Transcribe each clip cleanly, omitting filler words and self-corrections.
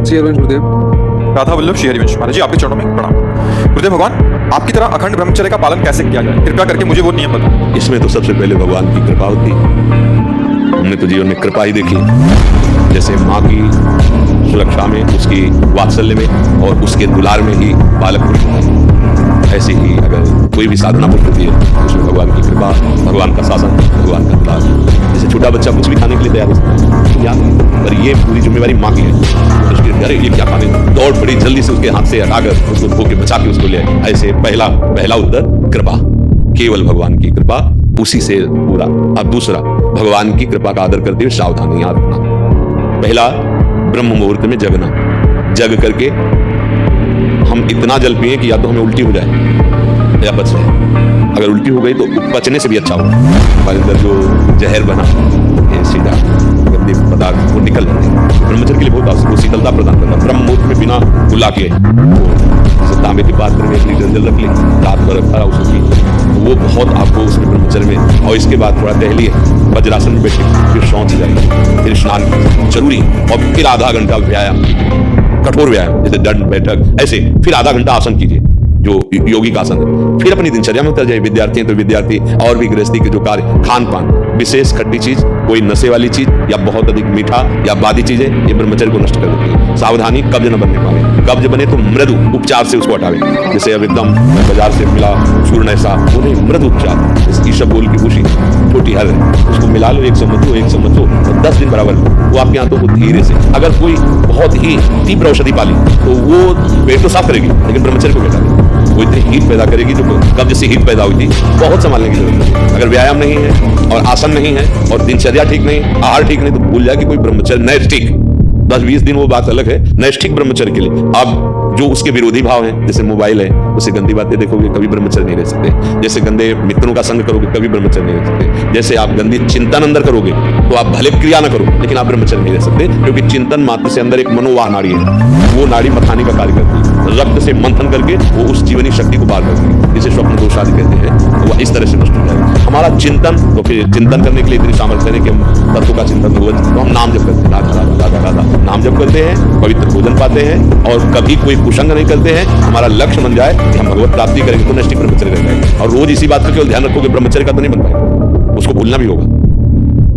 श्री हरिवंश गुरुदेव। राधा वल्लभ श्री हरिवंश महाराज जी, आपके चरणों में प्रणाम। गुरुदेव भगवान, आपकी तरह अखंड ब्रह्मचर्य का पालन कैसे किया जाए, कृपया करके मुझे वो नियम बताओ। इसमें तो सबसे पहले भगवान की कृपा होती है। हमने तो जीवन में कृपा ही देखी, जैसे माँ की सुरक्षा में, उसकी वात्सल्य में और उसके दुलार में ही बालक पुरुष होता है। ऐसे ही अगर कोई भी साधना होती है तो उसमें भगवान की कृपा, भगवान का शासन, भगवान का दुलार। जैसे छोटा बच्चा कुछ भी खाने के लिए तैयार होता है, पर ये पूरी जिम्मेवारी माँ की है। उसके अरे ये क्या खाने, दौड़ पड़ी, जल्दी से उसके हाथ से हटाकर उसको धो के बचा के उसको ले आए। ऐसे पहला उत्तर कृपा, केवल भगवान की कृपा, उसी से पूरा। अब दूसरा, भगवान की कृपा का आदर करते हुए सावधानी याद रखना। पहला, ब्रह्म मुहूर्त में जगना, जग करके हम इतना जल पिए कि या तो हमें उल्टी हो जाए या बच जाए। अगर उल्टी हो गई तो बचने से भी अच्छा होगा। हमारे अंदर जो जहर बना ये सीधा गंदे पदार्थ वो निकल जाते हैं। ब्रह्मचर्य के लिए बहुत आवश्यक, वो शीतलता प्रदान करता है। ब्रह्म मुहूर्त में बिना बुला के तांबे के पात्र में 1 लीटर जल रख ले, रात भर रखा उसको पी, वो बहुत आपको उसमें ब्रह्मचर्य में। और इसके बाद थोड़ा टहलिए, वज्रासन में बैठे, फिर शौच जाएगी, फिर स्नान जरूरी, और फिर आधा घंटा व्यायाम, कठोर व्यायाम जैसे दंड बैठक, ऐसे फिर आधा घंटा आसन कीजिए जो योगी का आसन है। फिर अपनी दिनचर्या में उतर जाए। विद्यार्थी हैं तो विद्यार्थी और भी गृहस्थी के जो कार्य, खान पान, विशेष खट्टी चीज, कोई नशे वाली चीज या बहुत अधिक मीठा या बादी चीजें, ये ब्रह्मचर्य को नष्ट कर देती है। सावधानी, कब्ज न बनने पावे। कब्ज बने तो मृदु उपचार से उसको हटावे। जैसे अब एकदम बाजार से मिला चूर्ण ऐसा, वो नहीं, मृदु उपचार, ईशबगोल की भूसी छोटी हर है, उसको मिला लो, 1 चम्मच लो, 1 चम्मच लो, 10 दिन बराबर लो। वो आपके हाथों को धीरे से, अगर कोई बहुत ही तीव्र औषधि पाली तो वो पेट तो साफ करेगी, लेकिन ब्रह्मचर्य को घटा देगी। वो इतनी हीट पैदा करेगी जो कब्ज से हीट पैदा हुई थी, बहुत संभालने की जरूरत है। अगर व्यायाम नहीं है और आसन नहीं है और दिनचर्या ठीक नहीं, आहार ठीक नहीं, तो भूल जाए कि कोई ब्रह्मचर्य नैष्ठिक 10-20 दिन वो बात अलग है। नैष्ठिक ब्रह्मचर्य के लिए अब जो उसके विरोधी भाव हैं, जैसे मोबाइल है, उसे गंदी बातें देखोगे, कभी ब्रह्मचर्य नहीं रह सकते। जैसे गंदे मित्रों का संग करोगे, कभी ब्रह्मचर्य नहीं रह सकते। जैसे आप गंदी चिंतन अंदर करोगे तो आप भले क्रिया ना करो, लेकिन आप ब्रह्मचर्य नहीं रह सकते, क्योंकि चिंतन मात्र से अंदर एक मनोवाह नाड़ी है, वो नाड़ी मथाने का कार्य करती है। रक्त से मंथन करके वो उस जीवनी शक्ति को बाहर करती है, जिसे स्वप्न दोष आदि कहते हैं। वो इस तरह से नष्ट हो जाएगा हमारा चिंतन। तो फिर चिंतन करने के लिए इतनी सामर्थ्य है कि हम तत्व का चिंतन तो हम नाम जप करते हैं, राधा राधा राधा राधा नाम जप करते हैं, पवित्र भोजन पाते हैं, और कभी कोई कुसंग नहीं करते हैं। हमारा लक्ष्य बन जाए कि हम भगवत प्राप्ति करेंगे तो नैष्ठिक ब्रह्मचर्य रह जाएगा। और रोज इसी बात का केवल ध्यान रखोगे, ब्रह्मचर्य का तो नहीं बन पाएगा, उसको भूलना भी होगा।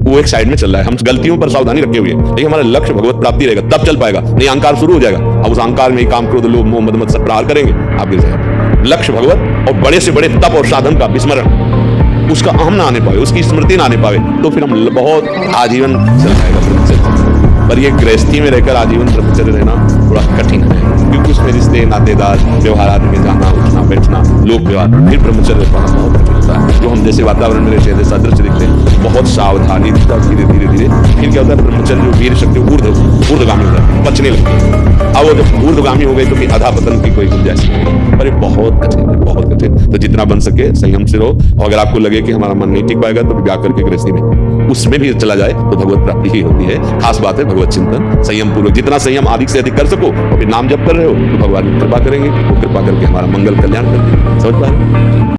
वो एक साइड में चल रहा है, हम गलतियों पर सावधानी रखे हुए हैं, लेकिन हमारा लक्ष्य भगवत प्राप्ति रहेगा, तब चल पाएगा। नहीं, अहंकार शुरू हो जाएगा, अब उस अहंकार में ही काम क्रोध लोभ मोह मद मत्सर प्रहार करेंगे, आप गिर जाएंगे। लक्ष्य भगवत और बड़े से बड़े तप और साधन का विस्मरण, उसका अहम ना आने पावे, उसकी स्मृति ना आने पावे, तो फिर हम बहुत आजीवन चल जाएगा ब्रह्मचर्य। पर ये गृहस्थी में रहकर आजीवन ब्रह्मचर्य रहना थोड़ा कठिन है, क्योंकि उसमें रिश्ते नातेदार व्यवहार आदि में जाना उठना बैठना, लोक व्यवहार, फिर ब्रह्मचर्य पाना बहुत कठिन होता है। जो हम जैसे वातावरण में रहते हैं, जैसा दृश्य दिखते हैं, बहुत सावधानी, धीरे धीरे धीरे फिर क्या होता है, ब्रह्मचर्य जो वीर शक्ति ऊर्ध्वगामी हो जाती है, बचने लगती है। अब वो जब ऊर्ध्वगामी हो गई तो फिर अधा पतन की कोई गुंजाइश नहीं है। पर ये बहुत कठिन है, बहुत कठिन। तो जितना बन सके संयम से रहो, और अगर आपको लगे कि हमारा मन नहीं टिक पाएगा तो ब्याह करके गृहस्थी में उसमें भी चला जाए तो भगवत प्राप्ति ही होती है। खास बात है भगवत चिंतन, संयम पूर्वक। जितना संयम अधिक से अधिक कर सको और फिर नाम जप कर रहे हो तो भगवान कृपा करेंगे, वो कृपा करके हमारा मंगल कल्याण करते हैं। समझ पा रहे?